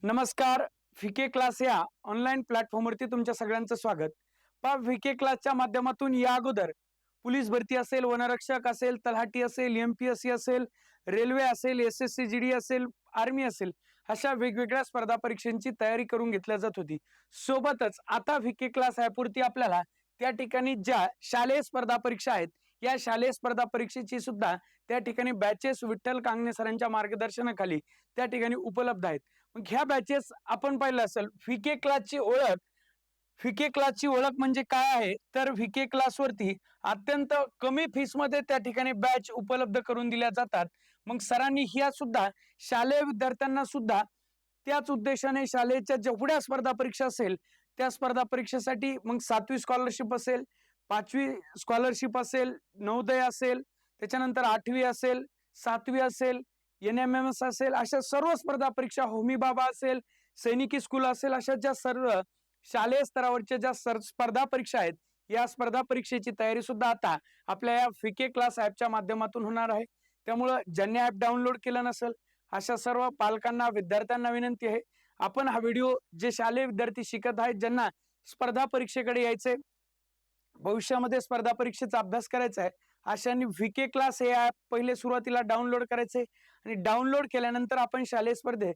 नमस्कार. V K class या online प्लॅटफॉर्मवरती तुमच्या सगळ्यांचं स्वागत. व्हीके क्लासच्या माध्यमातून या अगोदर पोलीस भरती असेल, वनरक्षक असेल, तलाठी असेल, एमपीएससी असेल, रेल्वे असेल, एसएससी जीडी असेल, आर्मी असेल, अशा वेगवेगळ्या स्पर्धा परीक्षांची तयारी करून घेतल्या जात होती. सोबतच आता व्हीके क्लास ॲपवरती आपल्याला त्या ठिकाणी ज्या शालेय स्पर्धा परीक्षा आहेत, या शालेय स्पर्धा परीक्षेची सुद्धा त्या ठिकाणी बॅचेस विठ्ठल कांगणे सरांच्या मार्गदर्शनाखाली त्या ठिकाणी उपलब्ध आहेत. मग ह्या बॅचेस आपण पाहिलं असेल, व्हीके क्लासची ओळख म्हणजे काय आहे, तर व्हीके क्लासवरती अत्यंत कमी फीसमध्ये त्या ठिकाणी बॅच उपलब्ध करून दिल्या जातात. मग सरांनी ह्या सुद्धा शालेय विद्यार्थ्यांना सुद्धा त्याच उद्देशाने शाळेच्या जेवढ्या स्पर्धा परीक्षा असेल त्या स्पर्धा परीक्षेसाठी मग 7वी स्कॉलरशिप असेल, 5वी स्कॉलरशिप असेल, नवोदय असेल, त्याच्यानंतर 8वी असेल, 7वी असेल, NMMS असेल, अशा सर्व स्पर्धा परीक्षा, होमी बाबा असेल, सैनिकी स्कूल असेल, अशा ज्या सर्व शालेय स्तरावरच्या ज्या स्पर्धा परीक्षा आहेत, या स्पर्धा परीक्षेची तयारी सुद्धा आता आपल्या या व्हीके क्लास ॲपच्या माध्यमातून होणार आहे. त्यामुळं ज्यांनी ॲप डाउनलोड केलं नसेल अशा सर्व पालकांना, विद्यार्थ्यांना विनंती आहे, आपण हा व्हिडिओ जे शालेय विद्यार्थी शिकत आहेत, ज्यांना स्पर्धा परीक्षेकडे यायचंय, भविष्यामध्ये स्पर्धा परीक्षेचा अभ्यास करायचा आहे, अशांनी व्हीके क्लास हे ॲप पहिले सुरुवातीला डाउनलोड करायचे आणि डाउनलोड केल्यानंतर आपण शालेय स्पर्धे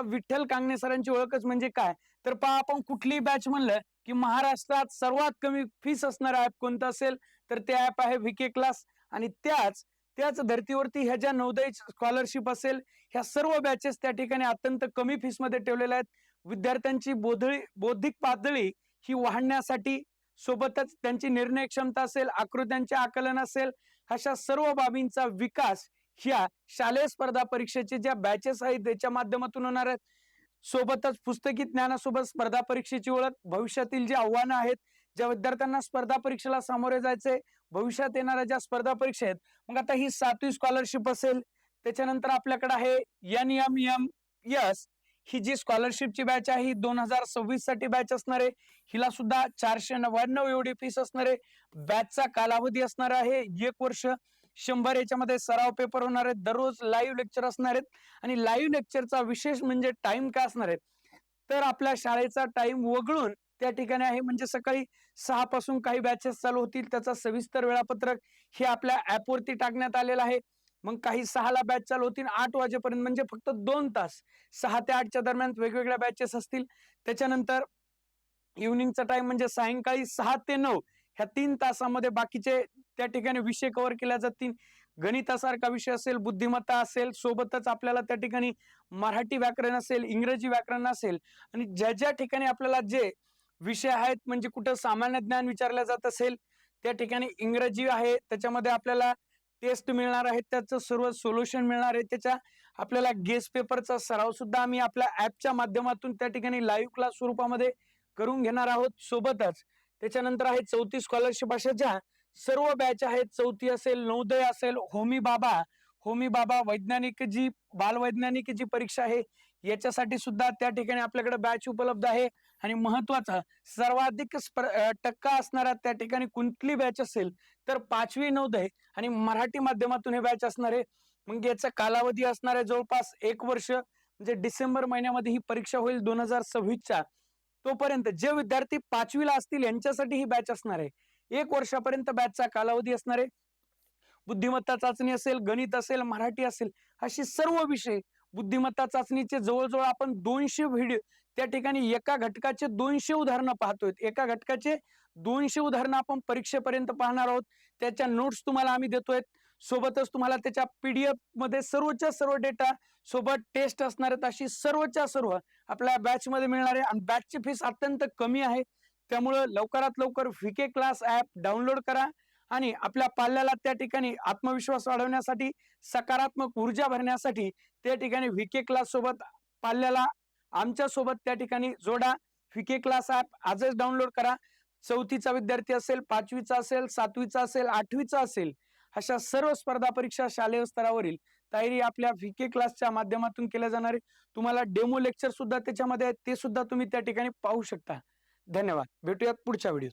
विठ्ठल कांगणे सरांची ओळखच म्हणजे काय, तर आपण कुठली बॅच म्हणलं की महाराष्ट्रात सर्वात कमी फीस असणारा ॲप कोणतं असेल तर ते ॲप आहे व्हीके क्लास. आणि त्याच धर्तीवरती ह्या ज्या नवोदय स्कॉलरशिप असेल, ह्या सर्व बॅचेस त्या ठिकाणी अत्यंत कमी फीसमध्ये ठेवलेल्या आहेत. विद्यार्थ्यांची बौद्धिक पातळी ही वाढण्यासाठी, सोबतच त्यांची निर्णय क्षमता असेल, आकृत्यांचे आकलन असेल, अशा सर्व बाबींचा विकास ह्या शालेय स्पर्धा परीक्षेचे ज्या बॅचेस आहेत त्याच्या माध्यमातून होणार आहेत. सोबतच पुस्तकी ज्ञानासोबत स्पर्धा परीक्षेची ओळख, भविष्यातील जी आव्हानं आहेत, ज्या विद्यार्थ्यांना स्पर्धा परीक्षेला सामोरे जायचंय, भविष्यात येणाऱ्या ज्या स्पर्धा परीक्षा आहेत, मग आता ही 7वी स्कॉलरशिप असेल, त्याच्यानंतर आपल्याकडे आहे NMMS, ही जी स्कॉलरशिपची बॅच आहे ही 2026 साठी बॅच असणार आहे. हिला सुद्धा 499 एवढी फीस असणार आहे. बॅचचा कालावधी असणार आहे 1 वर्ष. 100 याच्यामध्ये सराव पेपर होणार आहेत, दररोज लाईव्ह लेक्चर असणार आहेत. आणि लाईव्ह लेक्चरचा विशेष म्हणजे टाइम काय असणार आहे, तर आपल्या शाळेचा टाइम वगळून त्या ठिकाणी आहे, म्हणजे सकाळी 6 पासून काही बॅचेस चालू होतील. त्याचा सविस्तर वेळापत्रक हे आपल्या ॲपवरती टाकण्यात आलेलं आहे. मग काही 6 ला बॅच चालू होतील 8 वाजेपर्यंत, म्हणजे फक्त 2 तास, 6 ते 8च्या दरम्यान वेगवेगळ्या बॅचेस असतील. त्याच्यानंतर इव्हनिंगचा टाइम म्हणजे सायंकाळी 6 ते 9 ह्या 3 तासामध्ये बाकीचे त्या ठिकाणी विषय कव्हर केल्या जातील. गणितासारखा विषय असेल, बुद्धिमत्ता असेल, सोबतच आपल्याला त्या ठिकाणी मराठी व्याकरण असेल, इंग्रजी व्याकरण असेल, आणि ज्या ठिकाणी आपल्याला जे विषय आहेत, म्हणजे कुठं सामान्य ज्ञान विचारलं जात असेल त्या ठिकाणी इंग्रजी आहे, त्याच्यामध्ये आपल्याला टेस्ट मिळणार आहे, त्याचं सर्व सोल्युशन मिळणार आहे. त्याच्या आपल्याला गेस्ट पेपरचा सराव सुद्धा आम्ही आपल्या ॲपच्या माध्यमातून त्या ठिकाणी लाईव्ह क्लास स्वरूपामध्ये करून घेणार आहोत. सोबतच त्याच्यानंतर आहे 4थी स्कॉलरशिप. अशा ज्या सर्व बॅच आहेत, 4थी असेल, नवोदय असेल, होमी बाबा वैज्ञानिक जी बालवैज्ञानिक जी परीक्षा आहे याच्यासाठी सुद्धा त्या ठिकाणी आपल्याकडे बॅच उपलब्ध आहे. आणि महत्वाचा सर्वाधिक टक्का असणारा त्या ठिकाणी कुठली बॅच असेल तर 5वी नवोदय आणि मराठी माध्यमातून हे बॅच असणार आहे. मग याचा कालावधी असणार आहे जवळपास 1 वर्ष, म्हणजे डिसेंबर महिन्यामध्ये ही परीक्षा होईल 2026च्या. तोपर्यंत जे विद्यार्थी 5वीला असतील यांच्यासाठी ही बॅच असणार आहे. 1 वर्षापर्यंत बॅचचा कालावधी असणार आहे. बुद्धिमत्ता चाचणी असेल, गणित असेल, मराठी असेल, अशी सर्व विषय बुद्धिमत्ता चाचणीचे जवळजवळ आपण 200 व्हिडिओ त्या ठिकाणी एका घटकाचे 200 उदाहरणं पाहतोय. एका घटकाचे 200 उदाहरणं आपण परीक्षेपर्यंत पाहणार आहोत. त्याच्या नोट्स तुम्हाला आम्ही देतोय. सोबतच तुम्हाला त्याच्या PDF मध्ये सर्वच्या सर्व डेटा सोबत टेस्ट असणार आहेत. अशी सर्वच्या सर्व आपल्या बॅच मध्ये मिळणार आहे. आणि बॅचची फीस अत्यंत कमी आहे. त्यामुळे लवकरात लवकर व्हीके क्लास ॲप डाउनलोड करा आणि आपल्या पाल्याला त्या ठिकाणी आत्मविश्वास वाढवण्यासाठी, सकारात्मक ऊर्जा भरण्यासाठी त्या ठिकाणी व्हीके क्लास सोबत पाल्याला आमच्या सोबत त्या ठिकाणी जोडा. व्हीके क्लास ॲप आजच डाउनलोड करा. 4थीचा विद्यार्थी असेल, 5वीचा असेल, 7वीचा असेल, 8वीचा असेल, अशा सर्व स्पर्धा परीक्षा शालेय स्तरावरील तयारी आपल्या व्हीके क्लासच्या माध्यमातून केल्या जाणार आहे. तुम्हाला डेमो लेक्चर सुद्धा त्याच्यामध्ये आहेत, ते सुद्धा तुम्ही त्या ठिकाणी पाहू शकता. धन्यवाद. भेटूयात पुढच्या व्हिडिओत.